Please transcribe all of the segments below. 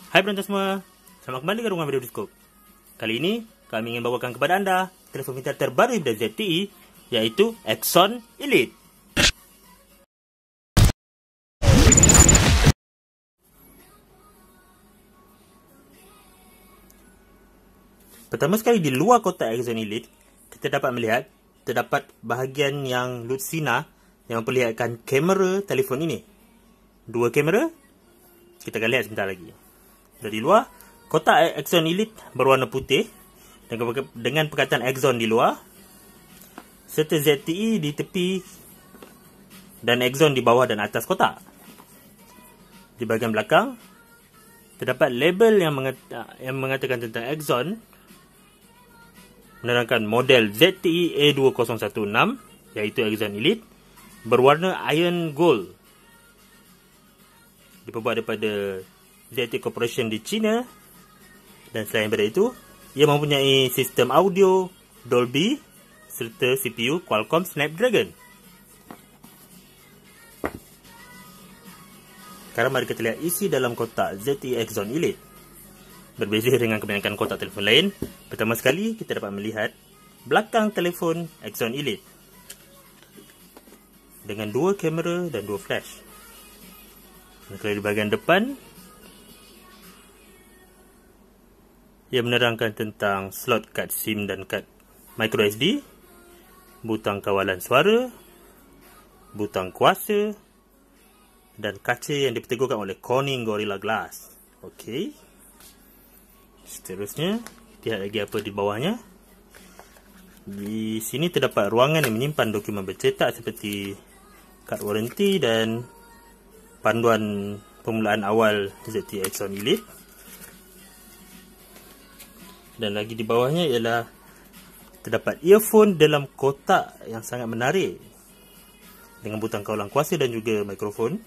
Hai penonton semua, selamat kembali ke Ruangan Videoskop. Kali ini, kami ingin bawakan kepada anda telefon pintar terbaru dari ZTE, iaitu Axon Elite. Pertama sekali, di luar kotak Axon Elite, kita dapat melihat terdapat bahagian yang lutsina yang memperlihatkan kamera telefon ini. Dua kamera, kita akan lihat sebentar lagi. Dari luar, kotak Axon Elite berwarna putih dengan perkataan Axon di luar, serta ZTE di tepi dan Axon di bawah dan atas kotak. Di bahagian belakang, terdapat label yang mengatakan tentang Axon, menerangkan model ZTE A2016, iaitu Axon Elite, berwarna iron gold. Diperbuat daripada ZTE Corporation di China, dan selain daripada itu, ia mempunyai sistem audio Dolby serta CPU Qualcomm Snapdragon. Sekarang mari kita lihat isi dalam kotak ZTE Axon Elite. Berbeza dengan kebanyakan kotak telefon lain, pertama sekali kita dapat melihat belakang telefon Axon Elite dengan dua kamera dan dua flash. Kalau di bahagian depan, ia menerangkan tentang slot kad SIM dan kad microSD, butang kawalan suara, butang kuasa, dan kaca yang diperteguhkan oleh Corning Gorilla Glass. Okey. Seterusnya, lihat lagi apa di bawahnya. Di sini terdapat ruangan yang menyimpan dokumen bercetak seperti kad waranti dan panduan permulaan awal ZTE Axon Elite. Dan lagi di bawahnya ialah terdapat earphone dalam kotak yang sangat menarik dengan butang kawalan kuasa dan juga mikrofon.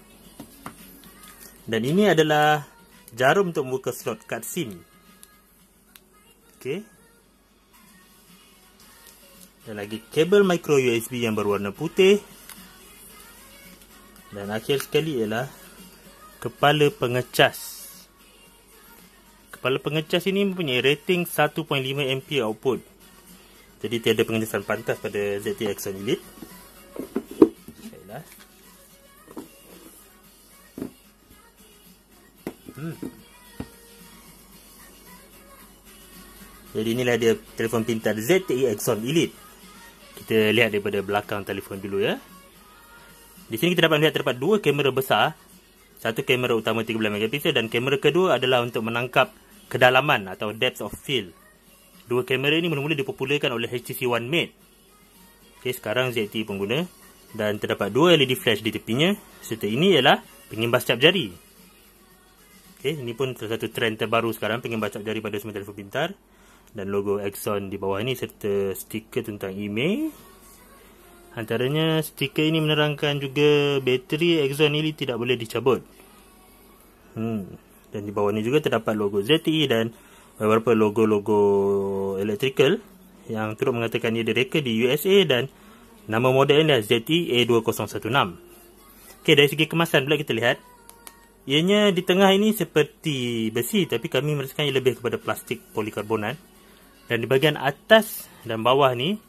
Dan ini adalah jarum untuk membuka slot kad SIM. Okey. Dan lagi kabel micro USB yang berwarna putih. Dan akhir sekali ialah kepala pengecas. Kepala pengecas ini mempunyai rating 1.5 ampere output. Jadi tiada pengecasan pantas pada ZTE Axon Elite. Baiklah. Jadi inilah dia telefon pintar ZTE Axon Elite. Kita lihat daripada belakang telefon dulu ya. Di sini kita dapat melihat terdapat dua kamera besar. Satu kamera utama 13 megapiksel dan kamera kedua adalah untuk menangkap kedalaman atau depth of field. Dua kamera ini mula-mula dipopularkan oleh HTC One Mate. Okey, sekarang ZTE pun guna, dan terdapat dua LED flash di tepinya, serta ini ialah pengimbas cap jari. Okey, ini pun salah satu trend terbaru sekarang, pengimbas cap jari pada semua telefon pintar, dan logo Axon di bawah ini serta stiker tentang email. Antaranya stiker ini menerangkan juga bateri Axon Elite tidak boleh dicabut. Dan di bawah ini juga terdapat logo ZTE dan beberapa logo-logo electrical yang turut mengatakan ia direka di USA, dan nama model ini adalah ZTE A2016. Okey, dari segi kemasan pula kita lihat, ianya di tengah ini seperti besi, tapi kami merasakan ia lebih kepada plastik polikarbonat. Dan di bahagian atas dan bawah ni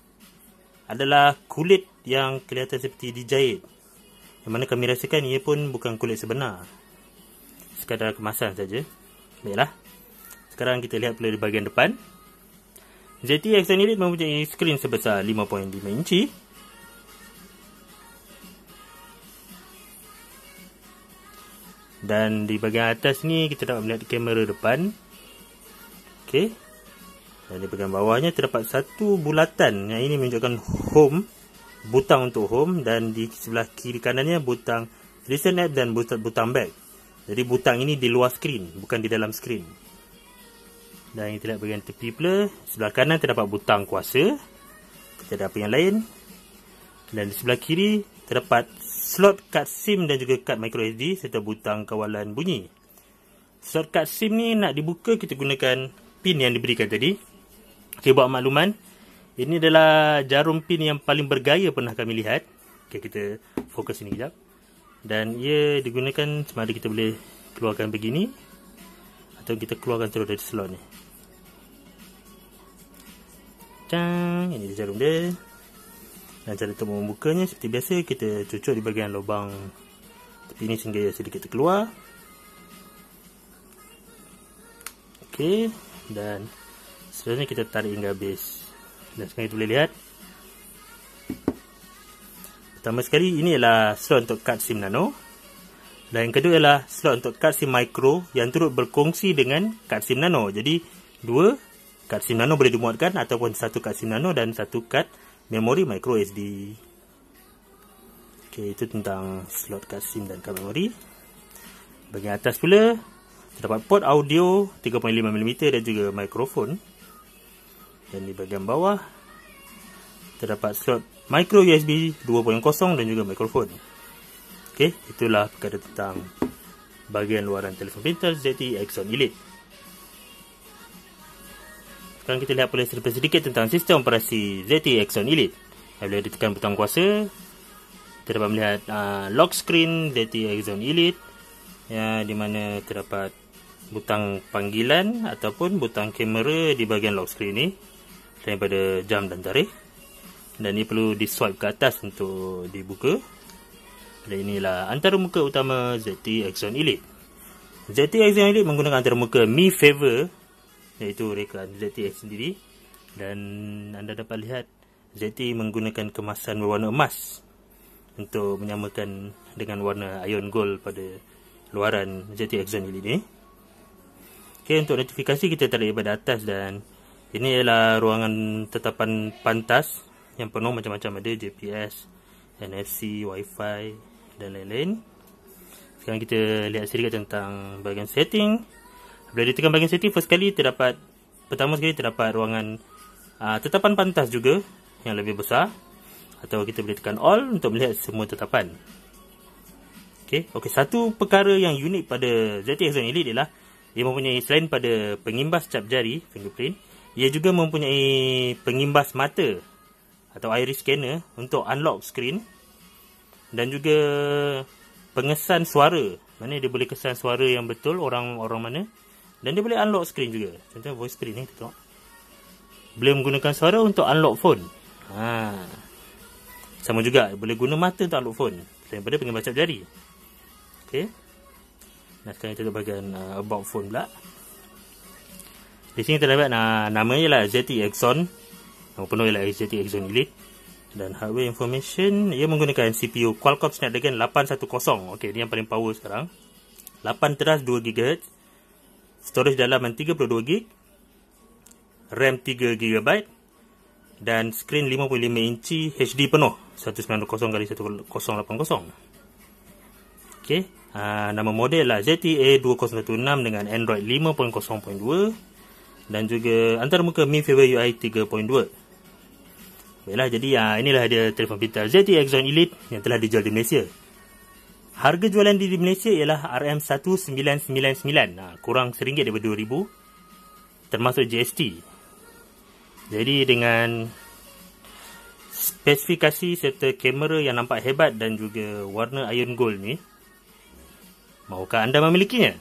adalah kulit yang kelihatan seperti dijahit, yang mana kami rasakan ia pun bukan kulit sebenar, sekadar kemasan saja. Baiklah, sekarang kita lihat pula di bahagian depan. ZTE Axon Elite mempunyai skrin sebesar 5.5 inci. Dan di bahagian atas ni kita dapat melihat kamera depan. Okey. Dan di bahagian bawahnya terdapat satu bulatan. Yang ini menunjukkan home, butang untuk home, dan di sebelah kiri kanannya butang listen app dan butang back. Jadi butang ini di luar skrin, bukan di dalam skrin. Dan kita lihat bahagian tepi pula, sebelah kanan terdapat butang kuasa. Kita ada apa yang lain. Dan di sebelah kiri terdapat slot kad SIM dan juga kad microSD serta butang kawalan bunyi. Slot kad SIM ni nak dibuka, kita gunakan pin yang diberikan tadi. Okay, buat makluman, ini adalah jarum pin yang paling bergaya pernah kami lihat. Okay, kita fokus ini kejap. Dan ia digunakan sama ada kita boleh keluarkan begini atau kita keluarkan terus dari slot ni. Ini dia jarum dia. Dan cara untuk membukanya seperti biasa, kita cucuk di bahagian lubang tepi ni sehingga sedikit terkeluar. Okey, dan seterusnya kita tarik hingga habis. Dan sekarang kita boleh lihat, pertama sekali ini adalah slot untuk kad SIM nano, dan yang kedua adalah slot untuk kad SIM micro yang turut berkongsi dengan kad SIM nano. Jadi dua kad SIM nano boleh dimuatkan, ataupun satu kad SIM nano dan satu kad memori micro SD. Okey, itu tentang slot kad SIM dan kad memori. Bahagian atas pula terdapat port audio 3.5mm dan juga mikrofon. Dan di bahagian bawah terdapat slot micro USB 2.0 dan juga mikrofon. Okey, itulah perkara tentang bahagian luaran telefon pintar ZTE Axon Elite. Sekarang kita lihat pula sedikit tentang sistem operasi ZTE Axon Elite. Bila ditekan butang kuasa, kita dapat melihat lock screen ZTE Axon Elite, ya, di mana terdapat butang panggilan ataupun butang kamera di bahagian lock screen ni, daripada jam dan tarikh. Dan ini perlu di swipe ke atas untuk dibuka. Dan inilah antarmuka utama ZTE Axon Elite. ZTE Axon Elite menggunakan antarmuka Mi Favor, iaitu rekaan ZTE sendiri. Dan anda dapat lihat ZTE menggunakan kemasan berwarna emas untuk menyamakan dengan warna ion gold pada luaran ZTE Axon Elite ni. Okey, untuk notifikasi kita tarik daripada atas, dan ini adalah ruangan tetapan pantas yang penuh macam-macam, ada GPS, NFC, Wi-Fi dan lain-lain. Sekarang kita lihat sedikit tentang bahagian setting. Bila ditekan bahagian setting, pertama sekali terdapat ruangan tetapan pantas juga yang lebih besar, atau kita boleh tekan all untuk melihat semua tetapan. Okey, satu perkara yang unik pada ZTE Axon Elite ialah ia mempunyai, selain pada pengimbas cap jari fingerprint, ia juga mempunyai pengimbas mata atau iris scanner untuk unlock screen, dan juga pengesan suara. Mana dia boleh kesan suara yang betul orang mana, dan dia boleh unlock screen juga. Contoh voice screen ni, kita tengok. Boleh menggunakan suara untuk unlock phone. Sama juga boleh guna mata untuk unlock phone daripada pengimbas cap jari. Okey. Nah, sekarang kita ke bahagian about phone pula. Di sini terdapat namanya ialah ZTE Axon. Nama penuh ialah ZTE Axon Elite. Dan hardware information, ia menggunakan CPU Qualcomm Snapdragon 810. Okey, ini yang paling power sekarang. 8 teras 2 GHz. Storage dalaman 32GB. RAM 3GB. Dan skrin 5.5 inci HD penuh 190x1080. Okey, nama model lah ZTE 2016 dengan Android 5.0.2 dan juga antarmuka Mi Favor UI 3.2. Baiklah, jadi inilah dia telefon pintar ZTE Axon Elite yang telah dijual di Malaysia. Harga jualan di Malaysia ialah RM1999, kurang RM1 daripada RM2,000 termasuk GST. Jadi dengan spesifikasi serta kamera yang nampak hebat dan juga warna ion gold ni, maukah anda memilikinya?